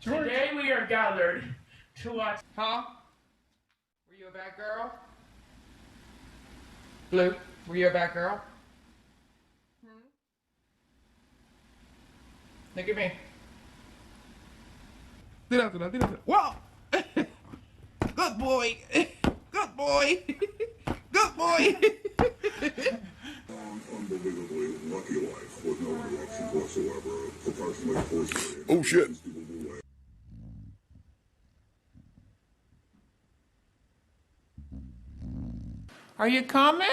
Today we are gathered to watch. Huh? Were you a bad girl? Blue, were you a bad girl? Look at me. Tírasela. ¡Wow! Good boy. Good boy. Good boy. Unbelievably lucky life with no interruptions whatsoever. Approximately 4 Oh shit. Are you coming?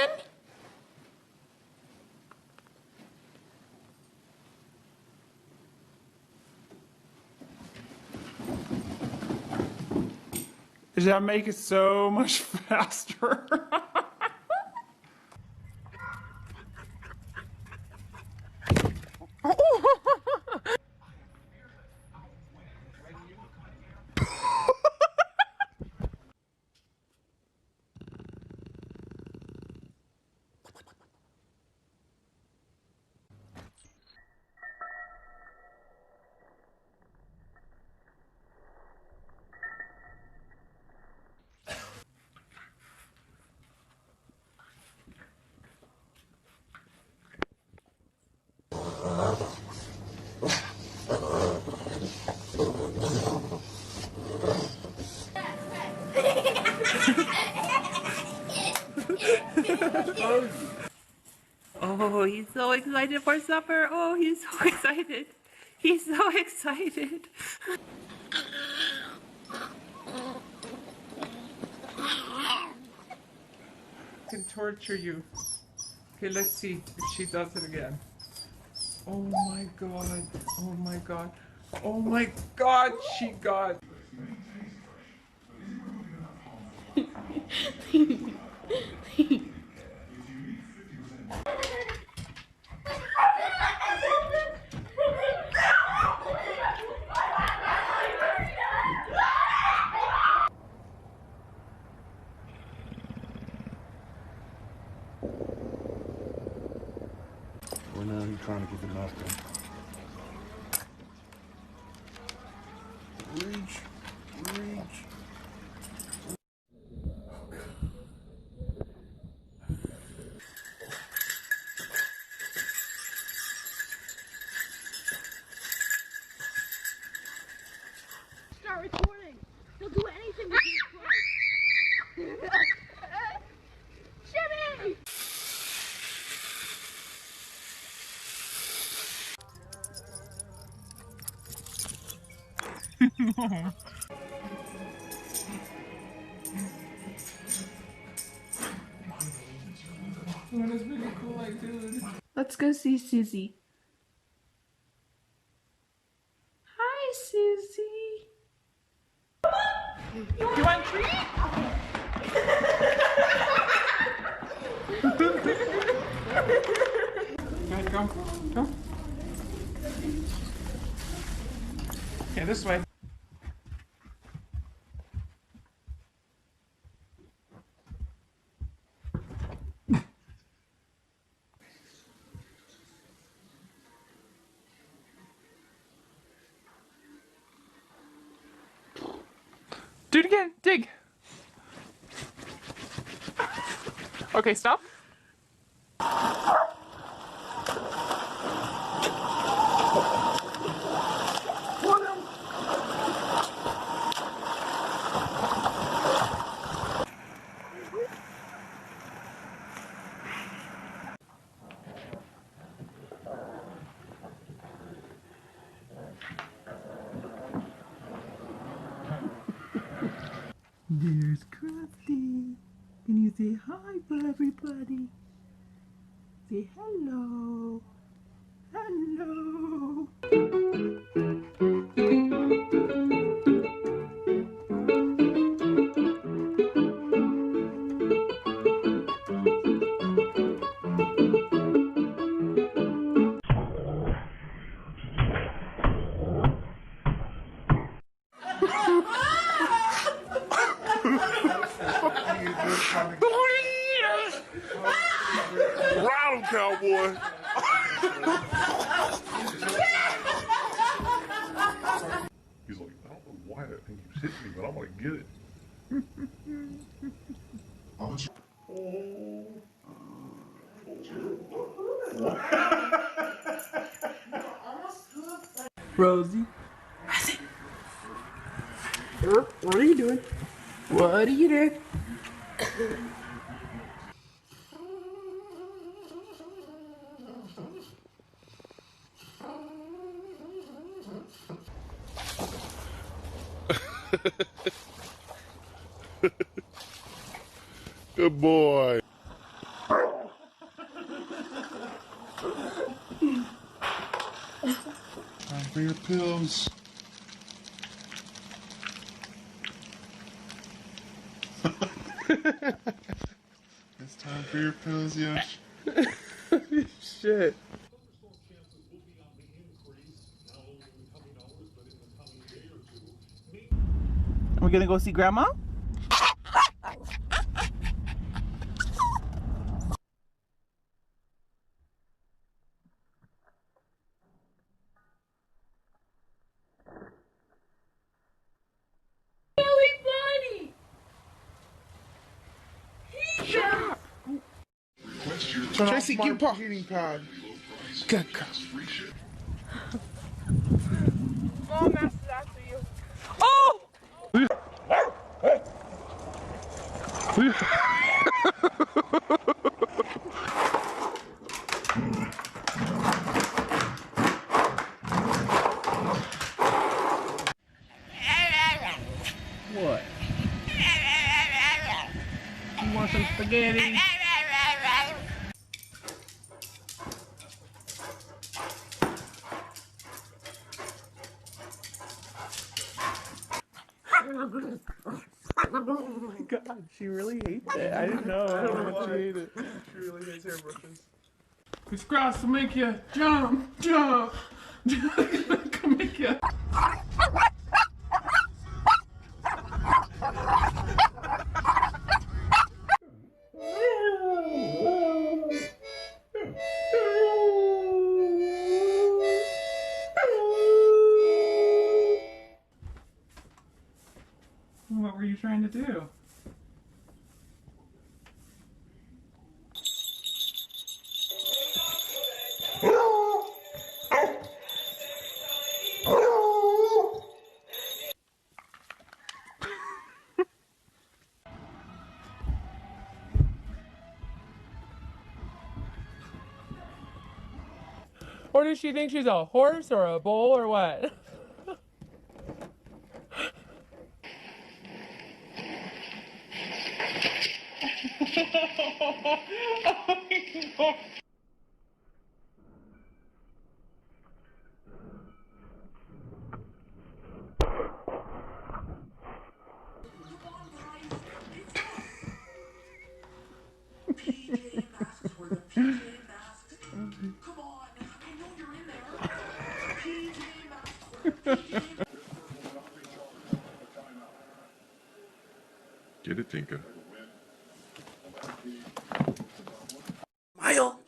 Does that make it so much faster? Oh, he's so excited for supper. Oh, he's so excited. He's so excited. Can torture you. Okay, let's see if she does it again. Oh my god. Oh my god. Oh my god, she got. Well, now he's trying to get the mouth done. Reach. Start recording. He'll do anything with you. Jimmy! Let's go see Susie. Hi, Susie. You want a treat? Alright, go. Go. Okay, this way. Do it again. Dig. Okay, stop. There's Krusty. Can you say hi to everybody? Say hello. Hello. Round cowboy. He's like, why that thing keeps hitting me, but I'm gonna get it. Rosie. What are you doing? What are you doing? Good boy. Time for your pills. It's time for your pills, Yosh. Shit. We're gonna go see Grandma? Tracy, give Paul heating pad. Good girl. Oh, that's after you. Oh! What? You want some spaghetti? Oh my god, she really hates it. I didn't know how much she hated it. She really hates hairbrushes. This grass will make you jump, jump. Can make you. What were you trying to do? Or does she think she's a horse or a bull or what? Get it, Tinka. Smile.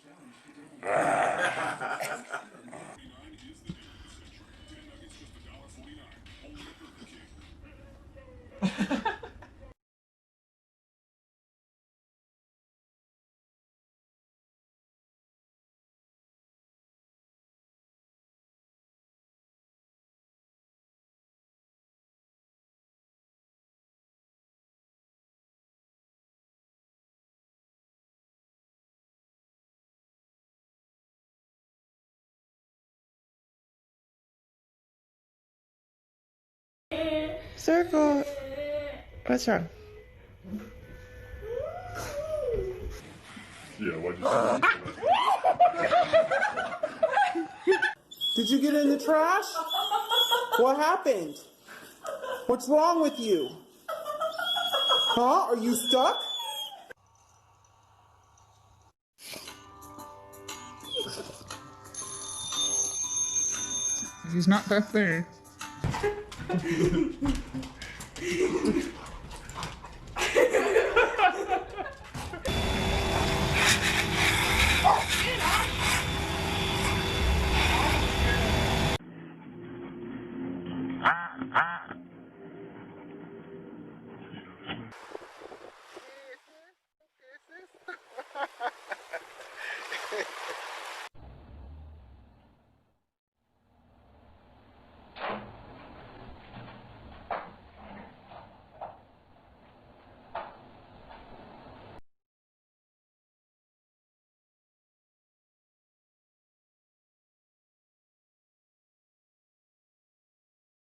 Circle. What's wrong? Yeah, why'd you say Did you get in the trash? What happened? What's wrong with you? Huh? Are you stuck? He's not back there.